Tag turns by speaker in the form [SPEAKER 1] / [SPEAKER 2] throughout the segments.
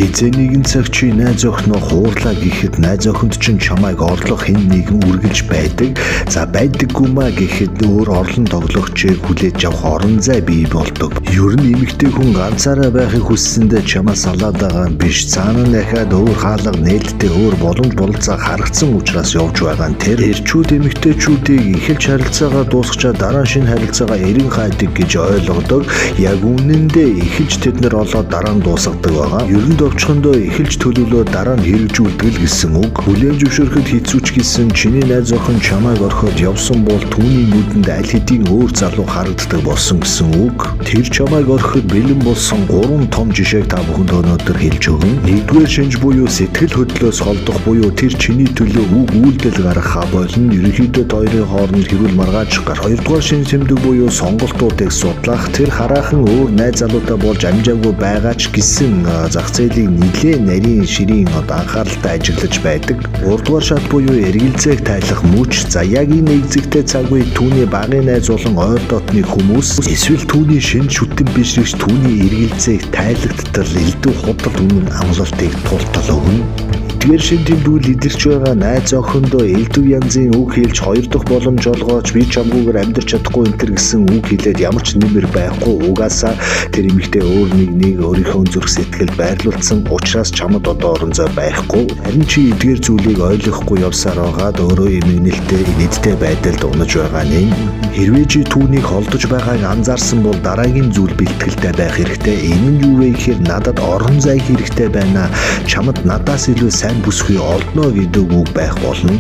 [SPEAKER 1] Хизээ нэгэн цаг чи найз охиноо хуурлаа гэхэд найз охинд чинь чамайг орлох хэн нэгэн үргэлж байдаг. За байдаггүй маа гэхэд өөр орлон тоглогчийг хүлээж авах орон зай бий болдог. Ер нь эмэгтэй хүн ганцаараа байхыг хүссэндээ чамаас салаад байгаа юм биш. Цаана нь дахиад өөр хаалга нээлттэй өөр боломж бололцоо харагдсан учраас явж байгаа нь тэр эрчүүд эмэгтэйчүүдийг эхэлж харилцаагаа дуусгачаа дараа шинэ харилцаагаа эрен хайдаг гэж ойлгодог. Яг үнэндээ эхэлж тэд нар олоод дараа нь дуусгадаг байгаа. Ер нь товчхондоо эхэлж төлөвлөө дараа нь хэрэгжүүлдэг л гэсэн үг. Хүлээн зөвшөөрөхөд хэцүүч гэсэн чиний найз охин чамайг орхиод явсан бол түүний нүдэнд аль хэдийн өөр залуу харагддаг болсон гэсэн үг. Тэр чамайг орхиод бэлэн болсон 3 том жишээг та бүхэнд өнөөдөр хэлж өгнө. Нэгдүгээр шинж буюу сэтгэл хөдлөөс холдох буюу тэр чиний төлөө үг үйлдэл гаргахаа болно. Ерөнхийдөө хоёрын хооронд хэрүүл маргааж гар. Хоёрдугаар шинж тэмдэг буюу сонголтуудыг судлах. Тэр хараахан өөр найз залуутай болж амжаагүй байгаа ч гэсэн зах зээлийг нэлээд нарийн ширийн анхааралтай ажиллаж байдаг. Гуравдугаар шат буюу эргэлзээг тайлах мөч. За яг энэ нэгзэгтэй цаг үе түүний багын найз болон ойр дотны хүмүүс эсвэл түүний шинж шүтэн бишрэгч түүний эргэлзээг тайлагттал элдв худал үнэн амлалтыг тултал өгнө. Эдгээр шин тэмдгүүл идэрч байгаа найз охиндоо элдв янзын үг хэлж хоёр дахь боломж олгооч би чамгүйгээр амьдрч чадахгүй энэ төр гэсэн үг хэлээд ямар ч нэмэр байхгүй угаасаа тэр эмэгтэй өөр нэг өөрийнхөө зүрх сэтгэл байрлуулсан учраас чамд одоо орон зай байхгүй. Харин чи эдгээр зүйлийг ойлгохгүй явсаар байгаад өөрөө эмгэнэлтэй инээдтэй байдалд унаж байгаа нь. Хэрвээ чи түүнийг холдож байгааг анзаарсан бол дараагийн зүйл бэлтгэлтэй байх хэрэгтэй. Энэ нь юу вэ гэхээр надад орон зай хэрэгтэй байна. Чамд надаас илүү сайн бүсгүй олдно гэдэг үг байх болно.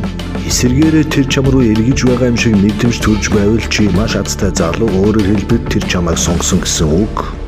[SPEAKER 1] Эсвэргээрээ тэр чам руу эргэж байгаа юм шиг мэдрэмж төрж байвал чи маш азтай залуу, өөрөөр хэлбэл тэр чамайг сонгосон гэсэн үг.